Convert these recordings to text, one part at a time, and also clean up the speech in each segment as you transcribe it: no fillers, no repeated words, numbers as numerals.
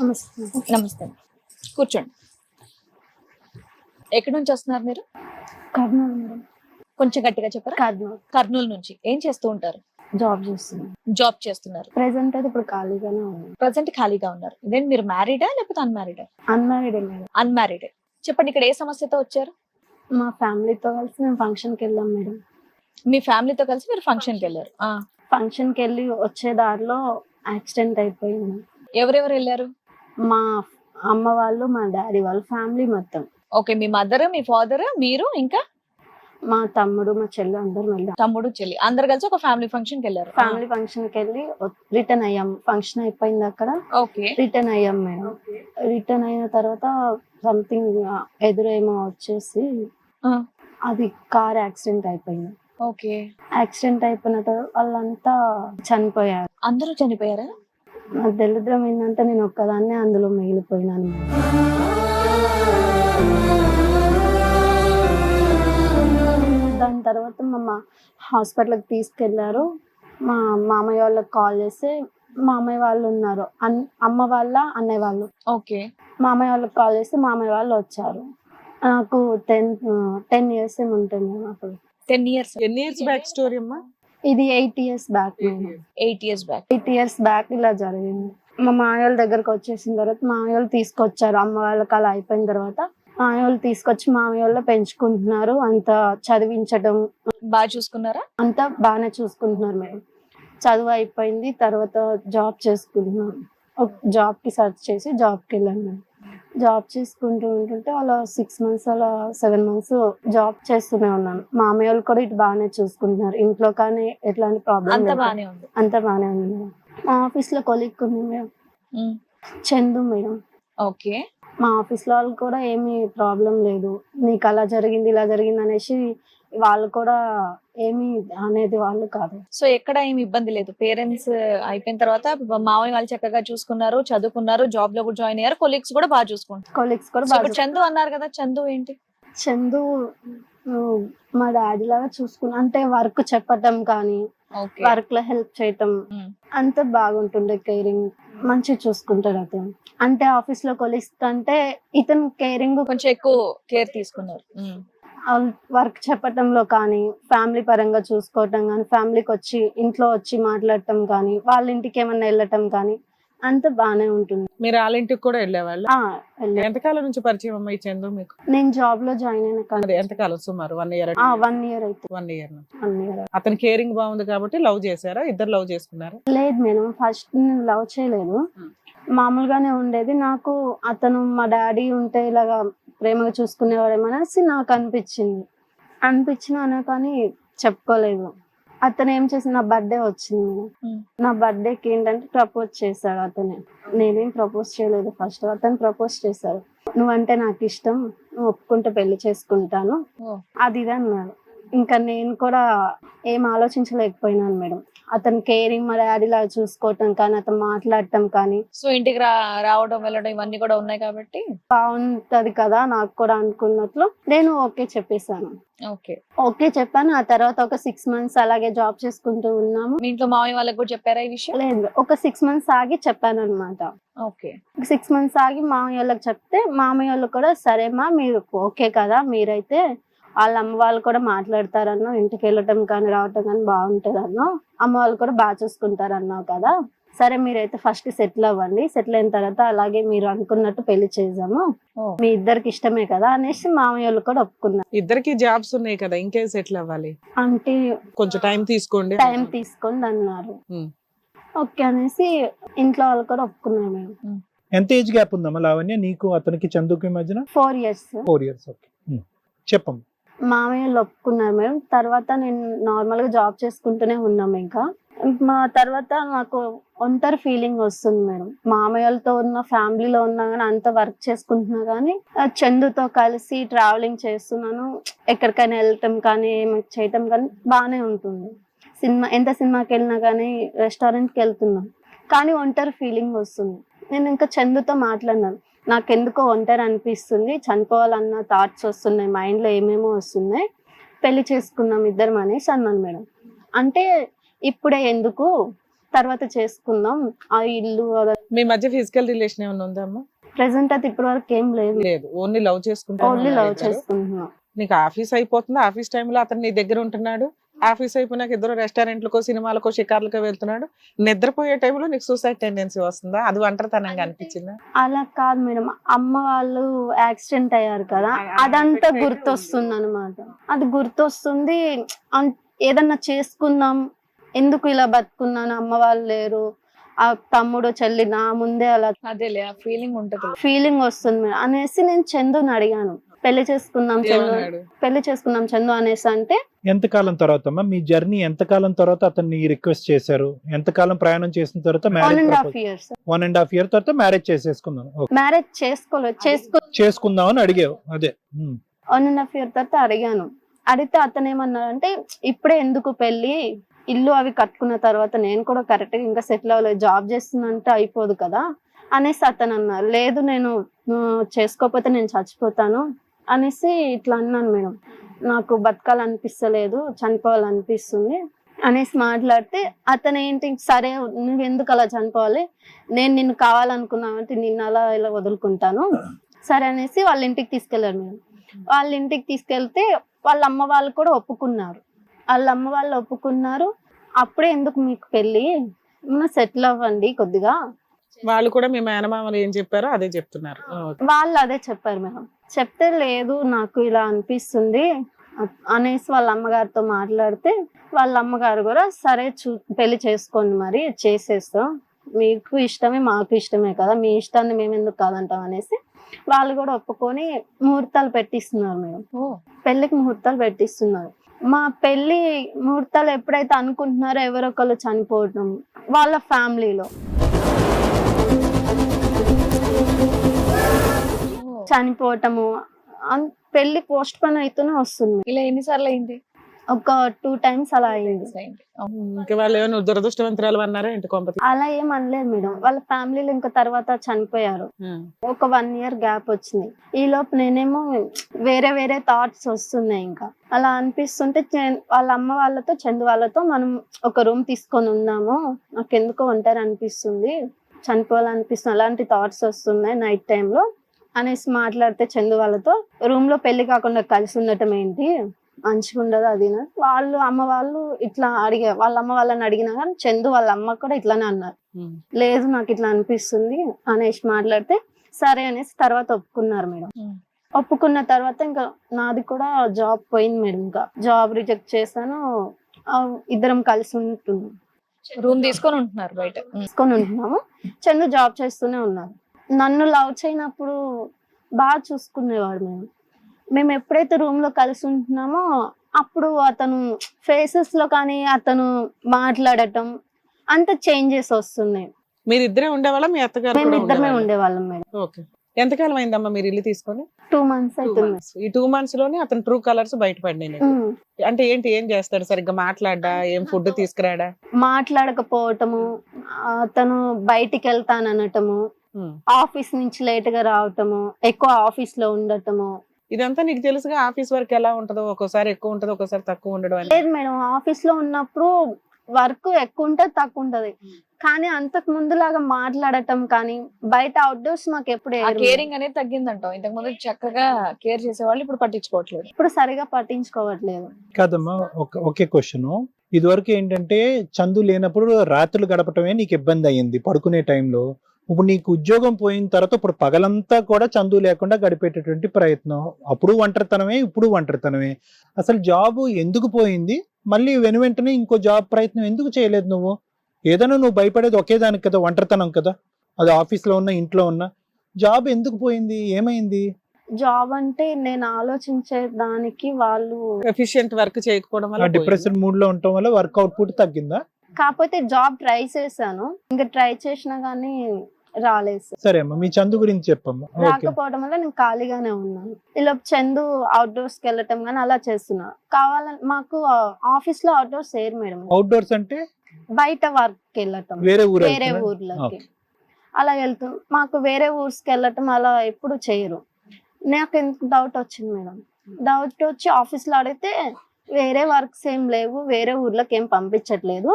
నమస్తే. నమస్తే. కూర్చోండి. ఎక్కడి నుంచి వస్తున్నారు మీరు? కర్నూలు మేడం. కొంచెం గట్టిగా చెప్పరా? కర్నూలు. కర్నూలు నుంచి. ఏం చేస్తూ ఉంటారు? జాబ్ చేస్తున్నాను. జాబ్ చేస్తున్నారు. ప్రెజెంట్ అయితే ఇప్పుడు ఖాళీగానే ఉన్నాను. ప్రజెంట్ ఖాళీగా ఉన్నారు. ఇదేంటి మీరు మ్యారీడా లేకపోతే అన్మ్యారీడా? Unmarried madam. అన్మ్యారీడ్. చెప్పండి, ఇక్కడ ఏ సమస్యతో వచ్చారు? మా ఫ్యామిలీతో కలిసి మేము ఫంక్షన్కి వెళ్ళాం మేడం. మీ ఫ్యామిలీతో కలిసి మీరు ఫంక్షన్కి వెళ్ళారు. ఫంక్షన్కి వెళ్ళి వచ్చే దారిలో యాక్సిడెంట్ అయిపోయింది. ఎవరెవరు వెళ్ళారు? మా అమ్మ వాళ్ళు, మా డాడీ వాళ్ళు, ఫ్యామిలీ మొత్తం. ఓకే, మీ మదర్, మీ ఫాదర్, మీరు, ఇంకా మా తమ్ముడు, మా చెల్లి అందరం వెళ్ళాం. తమ్ముడు, చెల్లి అందరు కలిసి ఒక ఫ్యామిలీ ఫంక్షన్ కి వెళ్ళారు. ఫ్యామిలీ ఫంక్షన్ కి వెళ్ళి రిటర్న్ అయ్యాం. ఫంక్షన్ అయిపోయింది అక్కడ. ఓకే, రిటర్న్ అయ్యాం మేడం. రిటర్న్ అయిన తర్వాత సంథింగ్ ఎదురేమో వచ్చేసి అది కార్ యాక్సిడెంట్ అయిపోయింది. ఓకే, యాక్సిడెంట్ అయిపోయిన తర్వాత వాళ్ళంతా చనిపోయారు. అందరూ చనిపోయారా? నాకు దరిద్రం ఏంటంటే నేను ఒక్కదాన్నే అందులో మిగిలిపోయినాను. దాని తర్వాత మా హాస్పిటల్కి తీసుకెళ్లారు. మా మామయ్య వాళ్ళకి కాల్ చేస్తే మామయ్య వాళ్ళు ఉన్నారు, అమ్మ వాళ్ళ అన్నయ్య వాళ్ళు. ఓకే, మామయ్య వాళ్ళకి కాల్ చేస్తే మామయ్య వాళ్ళు వచ్చారు. నాకు 10 years ఏమి ఉంటుంది అప్పుడు. 10 years. ఎన్ని ఇయర్స్ బ్యాక్ స్టోరీ అమ్మా? ఇది 8 years back. 8 years back. 8 years back ఇలా జరిగింది. మా మామయ్య వాళ్ళ దగ్గరకు వచ్చేసిన తర్వాత మామయ్య వాళ్ళు తీసుకొచ్చారు. అమ్మ వాళ్ళకి అలా అయిపోయిన తర్వాత మామయ్య వాళ్ళు తీసుకొచ్చి మామయ్య వాళ్ళు పెంచుకుంటున్నారు. అంత చదివించడం బాగా చూసుకున్నారా? అంతా బాగానే చూసుకుంటున్నారు మేడం. చదువు అయిపోయింది, తర్వాత జాబ్ చేసుకుంటున్నాను. జాబ్కి సర్చ్ చేసి జాబ్కి వెళ్ళాను మేడం. జాబ్ చేసుకుంటూ ఉంటుంటే అలా 6 months అలా 7 months జాబ్ చేస్తూనే ఉన్నాను. మామయ్య వాళ్ళు కూడా ఇటు బాగానే చూసుకుంటున్నారు. ఇంట్లో కానీ ఎట్లాంటి ప్రాబ్లం అంత బాగానే ఉంది. అంత బాగానే ఉంది మేడం. మా ఆఫీస్ లో కొలీగ్ ఉంది మేడం, చందు మేడం. ఓకే, మా ఆఫీస్ లో వాళ్ళు కూడా ఏమీ ప్రాబ్లం లేదు, నీకు అలా జరిగింది ఇలా జరిగింది అనేసి వాళ్ళు కూడా ఏమీ అనేది వాళ్ళు కాదు. సో ఎక్కడ ఏమి ఇబ్బంది లేదు. పేరెంట్స్ అయిపోయిన తర్వాత మామయ్య వాళ్ళు చక్కగా చూసుకున్నారు, చదువుకున్నారు, జాబ్ లో కూడా జాయిన్ అయ్యారు. కొలీగ్స్ కూడా బాగా చూసుకుంటారు. కొలీగ్స్ కూడా So, బాగా ఇప్పుడు చందు అన్నారు కదా, చందు ఏంటి? చందు మా డాడీ లాగా చూసుకున్నా, అంటే వర్క్ చెప్పటం కానీ వర్క్ లో హెల్ప్ చేయటం అంత బాగుంటుండే. కేరింగ్ మంచిగా చూసుకుంటాడు అతను. అంటే ఆఫీస్ లో కొలీగ్స్ కంటే ఇతను కేరింగ్ కొంచెం ఎక్కువ కేర్ తీసుకున్నారు. వర్క్ చెప్పటంలో కానీ, ఫ్యామిలీ పరంగా చూసుకోవటం కానీ, ఫ్యామిలీకి వచ్చి ఇంట్లో వచ్చి మాట్లాడటం కానీ, వాళ్ళ ఇంటికి ఏమన్నా వెళ్ళటం కానీ అంత బాగానే ఉంటుంది. మీరు వాళ్ళ ఇంటికి కూడా వెళ్ళేవాళ్ళు? వెళ్ళాను. ఎంతకాలం నుంచి పరిచయం అమ్మా ఈ చందు మీకు? నేను జాబ్ లో జాయిన్ అయిన కానీ ఎంతకాలం? సుమారు 1 year? 1 year అయితే. 1 year. 1 year. అతని కేరింగ్ బాగుంది కాబట్టి లవ్ చేశారా? ఇద్దరు లవ్ చేసుకున్నారా? లేదు మేడం, ఫస్ట్ నేను లవ్ చేయలేదు, మామూలుగానే ఉండేది. నాకు అతను మా డాడీ ఉంటే ఇలాగా ప్రేమగా చూసుకునేవాడేమనేసి నాకు అనిపించిన కానీ చెప్పుకోలేదు. అతను ఏం చేసి నా బర్త్డే వచ్చింది మేడం. నా బర్త్డేకి ఏంటంటే ప్రపోజ్ చేశాడు అతనే. నేనేం ప్రపోజ్ చేయలేదు. ఫస్ట్ అతను ప్రపోజ్ చేశాడు. నువ్వంటే నాకు ఇష్టం, నువ్వు ఒప్పుకుంటే పెళ్లి చేసుకుంటాను అది ఇది అన్నాడు. ఇంకా నేను కూడా ఏం ఆలోచించలేకపోయినాను మేడం. అతను కేరింగ్ మా డాడీ లాగా చూసుకోవటం కానీ, అతను మాట్లాడటం కానీ. సో ఇంటికి రావడం వెళ్ళడం ఇవన్నీ కూడా ఉన్నాయి కాబట్టి బాగుంటది కదా నాకు కూడా అనుకున్నట్లు నేను ఓకే చెప్పేశాను. ఓకే చెప్పాను. ఆ తర్వాత ఒక 6 months అలాగే జాబ్ చేసుకుంటూ ఉన్నాము. మీ ఇంట్లో మామయ్య వాళ్ళకి కూడా చెప్పారా ఈ విషయం? లేదు, ఒక 6 months ఆగి చెప్పాను అనమాట. 6 months ఆగి మామయ్య వాళ్ళకి చెప్తే మామయ్య వాళ్ళు కూడా సరేమా మీరు ఓకే కదా, మీరైతే వాళ్ళ అమ్మ వాళ్ళు కూడా మాట్లాడతారన్నో, ఇంటికి వెళ్ళటం కానీ రావటం కానీ బాగుంటది అన్నో, అమ్మ వాళ్ళు కూడా బాగా చూసుకుంటారు అన్నావు కదా, సరే మీరైతే ఫస్ట్ సెటిల్ అవ్వండి, సెటిల్ అయిన తర్వాత అలాగే మీరు అనుకున్నట్టు పెళ్లి చేద్దాము, మీ ఇద్దరికి ఇష్టమే కదా అనేసి మామయ్య వాళ్ళు కూడా ఒప్పుకున్నారు. ఇద్దరికి జాబ్స్ ఉన్నాయి కదా, ఇంకేం సెటిల్ అవ్వాలి అంటే కొంచెం టైం తీసుకోండి అన్నారు. ఓకే అనేసి ఇంట్లో వాళ్ళు కూడా ఒప్పుకున్నారు మేడం. ఎంత ఏజ్ గ్యాప్ ఉందమ్మా లావణ్య నీకు అతనికి చందుకి మధ్యన? 4 years. 4 years. ఓకే, చెప్పమ్మా. మామయ్య వాళ్ళు ఒప్పుకున్నారు మేడం. తర్వాత నేను నార్మల్ గా జాబ్ చేసుకుంటూనే ఉన్నాము. ఇంకా మా తర్వాత నాకు ఒంటరి ఫీలింగ్ వస్తుంది మేడం. మామయ్యలతో ఉన్న ఫ్యామిలీలో ఉన్నా కానీ అంత వర్క్ చేసుకుంటున్నా కానీ చందుతో కలిసి ట్రావెలింగ్ చేస్తున్నాను, ఎక్కడికైనా వెళ్ళటం కానీ ఏమి చేయటం కానీ బాగానే ఉంటుంది. ఎంత సినిమాకి వెళ్ళినా కానీ రెస్టారెంట్కి వెళ్తున్నాం కానీ ఒంటరి ఫీలింగ్ వస్తుంది. నేను ఇంకా చందుతో మాట్లాడినాను, నాకెందుకో ఒంటరి అనిపిస్తుంది, చనిపోవాలన్న థాట్స్ వస్తున్నాయి, మైండ్లో ఏమేమో వస్తున్నాయి, పెళ్లి చేసుకున్నాం ఇద్దరం అనేసి అన్నాను మేడం. అంటే ఇప్పుడే ఎందుకు, తర్వాత చేసుకుందాం ఆ ఇల్లు మీ మధ్య ఫిజికల్ రిలేషన్ ఏమైనా ఉందమ్మా? ప్రెసెంట్ అయితే ఇప్పటి వరకు ఏం లేదు. లేదు, ఓన్లీ లవ్ ఓన్లీ లవ్ చేసుకుంటా. చేసుకుంటున్నాం. నీకు ఆఫీస్ అయిపోతుంది, ఆఫీస్ టైంలో అతను నీ దగ్గర ఉంటున్నాడు, ఆఫీస్ అయిపోయినాక ఇద్దరు రెస్టారెంట్లకో సినిమాలకో షికార్లకో వెళ్తున్నాడు, నిద్రపోయే టైంలో నీకు సూసైడ్ టెండెన్సీ వస్తుందా? అది ఒంటరితనంగా అనిపించిందా? అలా కాదు మేడం, అమ్మ వాళ్ళు యాక్సిడెంట్ అయ్యారు కదా, అదంతా గుర్తొస్తుంది అనమాట. అది గుర్తొస్తుంది. ఏదన్నా చేసుకుందాం, ఎందుకు ఇలా బతుకున్నాను, అమ్మ వాళ్ళు లేరు, ఆ తమ్ముడు చెల్లి నా ముందే అలా అదేలే ఆ ఫీలింగ్ ఉంటది. ఫీలింగ్ వస్తుంది మేడం అనేసి నేను చందుని అడిగాను, పెళ్లి చేసుకుందాం చందు అనేసి. అంటే ఎంతకాలం తర్వాత అమ్మా మీ జర్నీ, ఎంతకాలం తర్వాత అతన్ని రిక్వెస్ట్ చేశారు, ఎంతకాలం ప్రయాణం చేసిన తర్వాత 1.5 years 1.5 year తర్వాత మ్యారేజ్ చేసేసుకుందాం, మ్యారేజ్ చేసుకుందాం అని అడిగావు. అదే 1.5 year తర్వాత అడిగాను. అడిగితే అతను ఏమన్నారంటే, ఇప్పుడే ఎందుకు పెళ్లి, ఇల్లు అవి కట్టుకున్న తర్వాత నేను కూడా కరెక్ట్ గా ఇంకా సెటిల్ అవ్వలేదు, జాబ్ చేస్తున్నంటే అయిపోదు కదా అనేసి అతను అన్నారు. లేదు, నేను చేసుకోకపోతే నేను చచ్చిపోతాను అనేసి ఇట్లా అన్నాను మేడం. నాకు బతకాలనిపిస్తలేదు, చనిపోవాలనిపిస్తుంది అనేసి మాట్లాడితే అతను ఏంటి, సరే నువ్వు ఎందుకు అలా చనిపోవాలి, నేను నిన్ను కావాలనుకున్నానంటే నిన్ను అలా ఇలా వదులుకుంటాను, సరే అనేసి వాళ్ళ ఇంటికి తీసుకెళ్లారు మేడం. వాళ్ళ ఇంటికి తీసుకెళ్తే వాళ్ళ అమ్మ వాళ్ళు కూడా ఒప్పుకున్నారు. వాళ్ళ అమ్మ వాళ్ళు ఒప్పుకున్నారు. అప్పుడే ఎందుకు మీకు పెళ్లి, సెటిల్ అవ్వండి కొద్దిగా. వాళ్ళు కూడా మీ మేనమామలు ఏం చెప్పారో అదే చెప్తున్నారు. వాళ్ళు అదే చెప్పారు మేడం. చెప్తే లేదు నాకు ఇలా అనిపిస్తుంది అనేసి వాళ్ళ అమ్మగారితో మాట్లాడితే వాళ్ళ అమ్మగారు కూడా సరే పెళ్లి చేసుకోండి, మరి చేసేస్తాం, మీకు ఇష్టమే మాకు ఇష్టమే కదా, మీ ఇష్టాన్ని మేము ఎందుకు కాదంటాం అనేసి వాళ్ళు కూడా ఒప్పుకొని ముహూర్తాలు పెట్టిస్తున్నారు మేడం. పెళ్లికి ముహూర్తాలు పెట్టిస్తున్నారు. మా పెళ్లి ముహూర్తాలు ఎప్పుడైతే అనుకుంటున్నారో ఎవరొకరు చనిపోవటం వాళ్ళ ఫ్యామిలీలో, చనిపోవటము, పెళ్లి పోస్ట్ పోన్ అయితేనే వస్తుంది. ఇలా ఎన్నిసార్లు అయింది? ఒక 2 times అలా అయింది. ఇంకా వాళ్ళు ఏమైనా దురదృష్టవంతురాలు అన్నారా ఏంటి కొంపతి? అలా ఏం అనలేదు మేడం. వాళ్ళ ఫ్యామిలీలో ఇంకా తర్వాత చనిపోయారు. ఒక 1 year గ్యాప్ వచ్చింది. ఈ లోపు నేనేమో వేరే వేరే థాట్స్ వస్తున్నాయి. ఇంకా అలా అనిపిస్తుంటే వాళ్ళ అమ్మ వాళ్ళతో చందు వాళ్ళతో మనం ఒక రూమ్ తీసుకొని ఉందాము, నాకు ఎందుకో ఒంటరి అనిపిస్తుంది, చనిపోవాలనిపిస్తుంది, అలాంటి థాట్స్ వస్తున్నాయి నైట్ టైంలో అనేసి మాట్లాడితే చందు వాళ్ళతో రూమ్ లో పెళ్లి కాకుండా కలిసి ఉండటం ఏంటి, మంచిగా ఉండదు అది. వాళ్ళు అమ్మ వాళ్ళు ఇట్లా అడిగారు. వాళ్ళ అమ్మ వాళ్ళని అడిగినా కానీ చందు వాళ్ళ అమ్మ కూడా ఇట్లానే అన్నారు, లేదు నాకు ఇట్లా అనిపిస్తుంది అనేసి మాట్లాడితే సరే అనేసి తర్వాత ఒప్పుకున్నారు మేడం. ఒప్పుకున్న తర్వాత ఇంకా నాది కూడా జాబ్ పోయింది మేడం. ఇంకా జాబ్ రిజెక్ట్ చేశాను. ఇద్దరం కలిసి ఉంటున్నాం, రూమ్ తీసుకొని ఉంటున్నారు, బయట తీసుకొని ఉంటున్నాము. చందు జాబ్ చేస్తూనే ఉన్నారు. నన్ను లవ్ చేయనప్పుడు బాగా చూసుకునేవాడు. మేము ఎప్పుడైతే రూమ్ లో కలిసి ఉంటున్నామో అప్పుడు అతను ఫేసెస్ లో కానీ అతను మాట్లాడటం అంత చేంజెస్ వస్తున్నాయి. మీరిద్దరే ఉండేవాళ్ళ, మీ అత్తగారు? మేము ఇద్దరమే ఉండేవాళ్ళం మేడం. ఓకే. ఎంతకాలం అయిందమ్మా మీరు ఇల్లు తీసుకొని? 2 months అవుతుంది. ఈ 2 months లోనే అతను ట్రూ కలర్స్ బయటపడినాయి. అంటే ఏంటి, ఏం చేస్తాడు? సరిగ్గా మాట్లాడా, ఏం ఫుడ్ తీసుకురాడా? మాట్లాడకపోవటము, అతను బయటికి వెళ్తాననటము, ఆఫీస్ నుంచి లేట్ గా రావటము, ఎక్కువ ఆఫీస్ లో ఉండటము. ఇదంతా నీకు తెలుసుగా ఆఫీస్ వర్క్ ఎలా ఉంటుందో, ఒక్కోసారి ఎక్కువ ఉంటది, ఒక్కోసారి తక్కువ ఉండడం. లేదు మేడం, ఆఫీస్ లో ఉన్నప్పుడు వర్క్ ఎక్కువ ఉంటది, తక్కువ ఉంటది, కానీ అంతకు ముందులాగా మాట్లాడటం కానీ బయట అవుట్డోర్స్ మాకు ఎప్పుడు కేరింగ్ అనేది తగ్గిందంటావు. ఇంతకు ముందు చక్కగా కేర్ చేసేవాళ్ళు, ఇప్పుడు పట్టించుకోవట్లేదు. ఇప్పుడు సరిగా పట్టించుకోవట్లేదు. కాదమ్మా, ఒకే క్వశ్చన్. ఇదివరకు ఏంటంటే చందు లేనప్పుడు రాత్రులు గడపటమే నీకు ఇబ్బంది అయ్యింది పడుకునే టైంలో. ఇప్పుడు నీకు ఉద్యోగం పోయిన తర్వాత ఇప్పుడు పగలంతా కూడా చందు లేకుండా గడిపేటటువంటి ప్రయత్నం. అప్పుడు ఒంటరితనమే, ఇప్పుడు ఒంటరితనమే. అసలు జాబ్ ఎందుకు పోయింది? మళ్ళీ వెనువెంటనే ఇంకో జాబ్ ప్రయత్నం ఎందుకు చేయలేదు నువ్వు? ఏదైనా నువ్వు భయపడేది ఒకే దానికి కదా, ఒంటరితనం కదా. అది ఆఫీస్లో ఉన్నా ఇంట్లో ఉన్నా. జాబ్ ఎందుకు పోయింది, ఏమైంది? జాబ్ అంటే నేను ఆలోచించే దానికి వాళ్ళు ఎఫిషియెంట్ వర్క్ చేయకపోవడం వల్ల, డిప్రెషన్ మూడ్ లో ఉండటం వల్ల వర్క్ అవుట్పుట్ తగ్గిందా? కాకపోతే జాబ్ ట్రై చేశాను, ఇంకా ట్రై చేసినా గానీ రాలేదు. సరే అమ్మా, మీ చందు గురించి చెప్పమ్మా. రాకపోవడం వల్ల నేను ఖాళీగానే ఉన్నాను. ఇలా చందు అవుట్డోర్స్ కి వెళ్ళటం గానీ అలా చేస్తున్నా. కావాలని మాకు ఆఫీస్ లో అవుట్డోర్స్ ఏరు మేడం. అవుట్డోర్స్ అంటే బయట వర్క్ కి వెళ్ళటం, వేరే ఊర్లకి అలా వెళ్తాం. మాకు వేరే ఊర్స్కి వెళ్ళటం అలా ఎప్పుడు చేయరు. నాకు ఎంత డౌట్ వచ్చింది మేడం. డౌట్ వచ్చి ఆఫీస్ లో అడిగితే వేరే వర్క్స్ ఏం లేవు, వేరే ఊర్లోకి ఏం పంపించట్లేదు,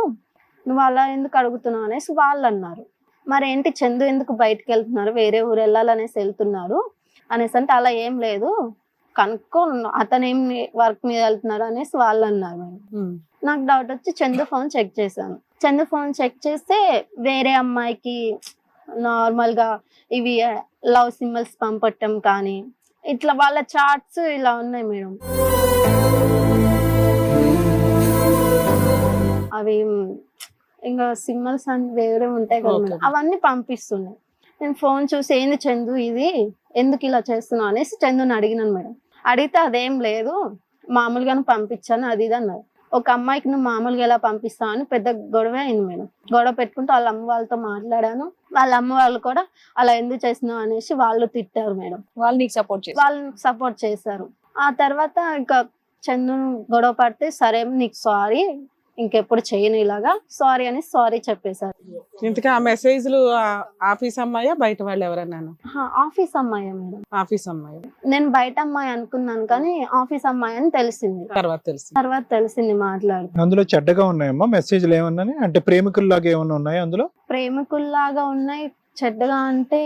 నువ్వు అలా ఎందుకు అడుగుతున్నావు అనేసి వాళ్ళు అన్నారు. మరి ఏంటి చందు ఎందుకు బయటకు వెళ్తున్నారు, వేరే ఊరు వెళ్ళాలనేసి వెళ్తున్నారు అనేసి అంటే అలా ఏం లేదు కనుక్కో, అతను ఏం వర్క్ మీద వెళ్తున్నారు అనేసి వాళ్ళు అన్నారు మేడం. నాకు డౌట్ వచ్చి చందు ఫోన్ చెక్ చేశాను. చందు ఫోన్ చెక్ చేస్తే వేరే అమ్మాయికి నార్మల్ గా ఇవి లవ్ సింబల్స్ పంపటం కానీ ఇట్లా వాళ్ళ చాట్స్ ఇలా ఉన్నాయి మేడం. అవి ఇంకా సింబల్స్ అని వేరే ఉంటాయి కదా మేడం, అవన్నీ పంపిస్తున్నాయి. నేను ఫోన్ చూసి ఏంది చందు ఇది ఎందుకు ఇలా చేస్తున్నావు అనేసి చందుని అడిగినాను మేడం. అడిగితే అదేం లేదు మామూలుగానే పంపించాను అది ఇది అన్నారు. ఒక అమ్మాయికి నువ్వు మామూలుగా ఎలా పంపిస్తావు అని పెద్ద గొడవ అయింది మేడం. గొడవ పెట్టుకుంటూ వాళ్ళ అమ్మ వాళ్ళతో మాట్లాడాను. వాళ్ళ అమ్మ వాళ్ళు కూడా అలా ఎందుకు చేస్తున్నావు అనేసి వాళ్ళు తిట్టారు మేడం. వాళ్ళు నీకు సపోర్ట్ చేశారు. ఆ తర్వాత ఇంకా చందు గొడవ పడితే సరే నీకు సారీ, ఇంకెప్పుడు చేయను ఇలాగా, సారీ అని సారీ చెప్పేశారు. ఇంతకీ ఆ మెసేజ్లు ఆఫీస్ అమ్మాయా బయట వాళ్ళు ఎవరన్నాను? ఆఫీస్ అమ్మాయి మేడం. ఆఫీస్ అమ్మాయి. నేను బయట అమ్మాయి అనుకున్నాను కానీ ఆఫీస్ అమ్మాయి అని తెలిసింది. తర్వాత తెలిసింది మాట్లాడుతూ. అందులో చెడ్డగా ఉన్నాయమ్మా మెసేజ్లు ఏమన్నా? అంటే ప్రేమికుల్లాగా ఏమన్నా ఉన్నాయా అందులో? ప్రేమికుల్లాగా ఉన్నాయి. చెడ్డగా అంటే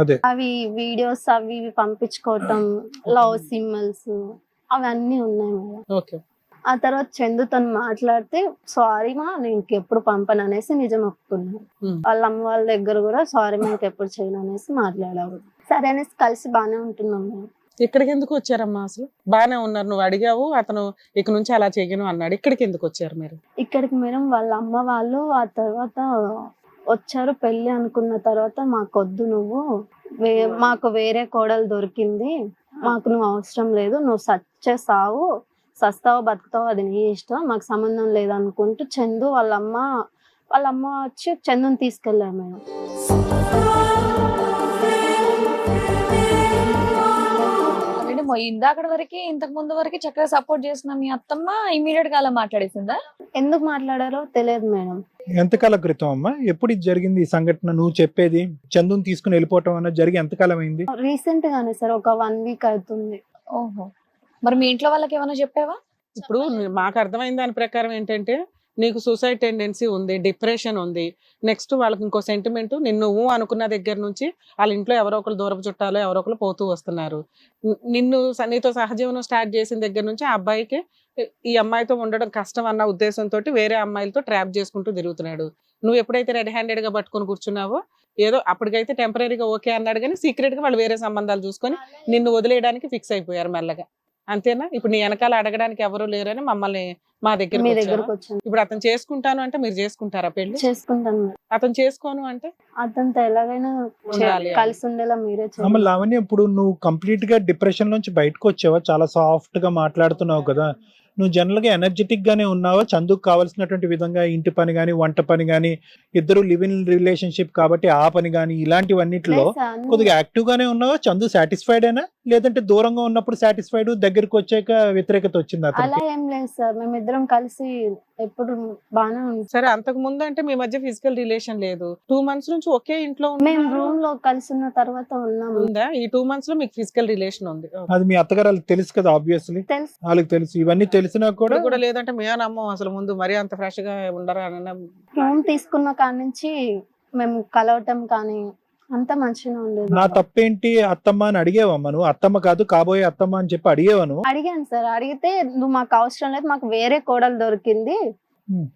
అదే అవి వీడియోస్ అవి ఇవి పంపించుకోవటం, లవ్ సింబల్స్ అవన్నీ ఉన్నాయి మేడం. ఓకే. ఆ తర్వాత చందుతో మాట్లాడితే సారీ మా నేను ఇంకెప్పుడు పంపను అనేసి నిజం ఒప్పుకున్నాను. వాళ్ళ అమ్మ వాళ్ళ దగ్గర కూడా సారీ మా ఇంకెప్పుడు చేయను అనేసి మాట్లాడారు. సరే అనేసి కలిసి బాగానే ఉంటున్నాం మేము. ఇక్కడికి ఎందుకు వచ్చారమ్మా? అసలు బాగానే ఉన్నారు, నువ్వు అడిగావు, అతను ఇక నుంచి అలా చేయను అన్నాడు. ఇక్కడికి ఎందుకు వచ్చారు మీరు? ఇక్కడికి మేడం వాళ్ళ అమ్మ వాళ్ళు ఆ తర్వాత వచ్చారు. పెళ్లి అనుకున్న తర్వాత మాకొద్దు, నువ్వు మాకు వేరే కోడలు దొరికింది, మాకు నువ్వు అవసరం లేదు, నువ్వు సావు, సస్తావో బతుకుతావో అది నీ ఇష్టం, మాకు సంబంధం లేదనుకుంటూ చందు వాళ్ళ అమ్మ వచ్చి చందుని తీసుకెళ్ళారు మేడం. ఇందాక వరకు ఇంతకు ముందు వరకు చక్కగా సపోర్ట్ చేసిన మీ అత్తమ్మ ఇమీడియట్ గా అలా మాట్లాడేసిందా? ఎందుకు మాట్లాడారో తెలియదు మేడం. ఎంతకాలం క్రితం అమ్మా? ఎప్పుడు ఇది జరిగింది ఈ సంఘటన? నువ్వు చెప్పేది చందుని తీసుకుని వెళ్ళిపోవటం అన్నది జరిగి ఎంతకాలం అయింది? రీసెంట్ గానే సార్, ఒక 1 వీక్ అవుతుంది. ఓహో. మరి మీ ఇంట్లో వాళ్ళకి ఏమైనా చెప్పావా? ఇప్పుడు మాకు అర్థమైన దాని ప్రకారం ఏంటంటే నీకు సూసైడ్ టెండెన్సీ ఉంది, డిప్రెషన్ ఉంది, నెక్స్ట్ వాళ్ళకి ఇంకో సెంటిమెంట్, నువ్వు అనుకున్న దగ్గర నుంచి వాళ్ళ ఇంట్లో ఎవరో ఒకరు దూరపు చుట్టాలో ఎవరో ఒకరు పోతూ వస్తున్నారు. నీతో సహజీవనం స్టార్ట్ చేసిన దగ్గర నుంచి ఆ అబ్బాయికి ఈ అమ్మాయితో ఉండడం కష్టం అన్న ఉద్దేశంతో వేరే అమ్మాయిలతో ట్రాప్ చేసుకుంటూ తిరుగుతున్నాడు. నువ్వు ఎప్పుడైతే రెడ్ హ్యాండెడ్ గా పట్టుకొని కూర్చున్నావో ఏదో అప్పటికైతే టెంపరీగా ఓకే అన్నాడు, కానీ సీక్రెట్ గా వాళ్ళు వేరే సంబంధాలు చూసుకొని నిన్ను వదిలేయడానికి ఫిక్స్ అయిపోయారు మెల్లగా. అంతేనా? ఇప్పుడు నీ వెనకాల అడగడానికి ఎవరు లేరని మమ్మల్ని మా దగ్గరకు వచ్చాను. ఇప్పుడు అతను చేసుకుంటాను అంటే మీరు చేసుకుంటారా పెళ్లి? చేసుకుంటాను. అతను చేసుకోను అంటే అతనితో ఎలాగైనా కలిసి ఉండేలా మీరే లావణ్య, ఇప్పుడు నువ్వు కంప్లీట్ గా డిప్రెషన్ నుంచి బయటకు వచ్చావా? చాలా సాఫ్ట్ గా మాట్లాడుతున్నావు కదా, నువ్వు జనరల్ గా ఎనర్జెటిక్ గానే ఉన్నావా? చందుకు కావాల్సినటువంటి విధంగా ఇంటి పని గానీ వంట పని గానీ, ఇద్దరు లివ్ ఇన్ రిలేషన్షిప్ కాబట్టి ఆ పని గానీ ఇలాంటివన్నిటిలో కొద్దిగా యాక్టివ్ గానే ఉన్నావా? చందు సాటిస్ఫైడ్ అయినా, లేదంటే దూరంగా ఉన్నప్పుడు సాటిస్ఫైడ్, దగ్గరికి వచ్చాక వ్యతిరేకత వచ్చింది? అలా ఏం లేదు సార్, మేమిద్దరం కలిసి ఎప్పుడు బాగానే ఉంది. సరే, అంతకు ముందు అంటే మీ మధ్య ఫిజికల్ రిలేషన్ లేదు, 2 months నుంచి ఒకే ఇంట్లో మేము రూమ్ లో కలిసి ఉన్న తర్వాత ఉన్నాము. ఈ 2 months లో మీకు ఫిజికల్ రిలేషన్ ఉంది? అది మీ అత్తగారు వాళ్ళకి తెలుసు కదా? ఆబ్వియస్లీ వాళ్ళకి తెలుసు. ఇవన్నీ తెలిసినా కూడా లేదంటే మేము నమ్మం అసలు. ముందు మరీ అంత ఫ్రెష్ గా ఉండరా? రూమ్ తీసుకున్న కాడి నుంచి మేము కలవటం కానీ అంత మంచిగా ఉండేది. నా తప్పేంటి అత్తమ్మ అని అడిగేవమ్మా నువ్వు? అత్తమ్మ కాదు కాబోయే అత్తమ్మ అని చెప్పి అడిగేవాను? అడిగాను సార్. అడిగితే నువ్వు మాకు అవసరం లేదు, మాకు వేరే కోడలు దొరికింది.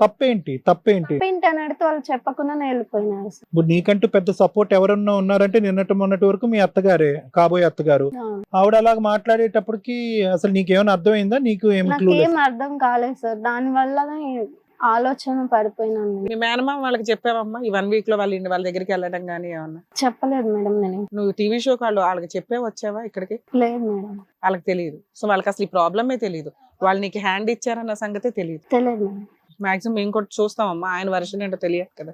తప్పేంటి అని అడిగితే వాళ్ళు చెప్పకుండానే వెళ్ళిపోయినారు. ఇప్పుడు నీకంటూ పెద్ద సపోర్ట్ ఎవరన్నా ఉన్నారంటే నిన్నటి మొన్నటి వరకు మీ అత్తగారే, కాబోయే అత్తగారు. ఆవిడ అలాగ మాట్లాడేటప్పటికి అసలు నీకేమైనా అర్థమైందా? నీకు ఏం అర్థం కాలేదు సార్. దాని వల్ల ఆలోచన పడిపోయినాను. మీ మేనమామ వాళ్ళకి చెప్పావమ్మా ఈ 1 week లో వాళ్ళ దగ్గరికి వెళ్ళడం గానీ ఏమన్నా? చెప్పలేదు మేడం. నేను నువ్వు టీవీ షో వాళ్ళకి చెప్పే వచ్చావా ఇక్కడికి? లేదు మేడం. వాళ్ళకి తెలియదు. సో వాళ్ళకి అసలు ఈ ప్రాబ్లమే తెలియదు. వాళ్ళు నీకు హ్యాండ్ ఇచ్చారన్న సంగతే తెలియదు. తెలియదు మేడం. మాక్సిమం మేము కూడా చూస్తామమ్మా, ఆయన వర్షన్ ఏంటో తెలియదు కదా.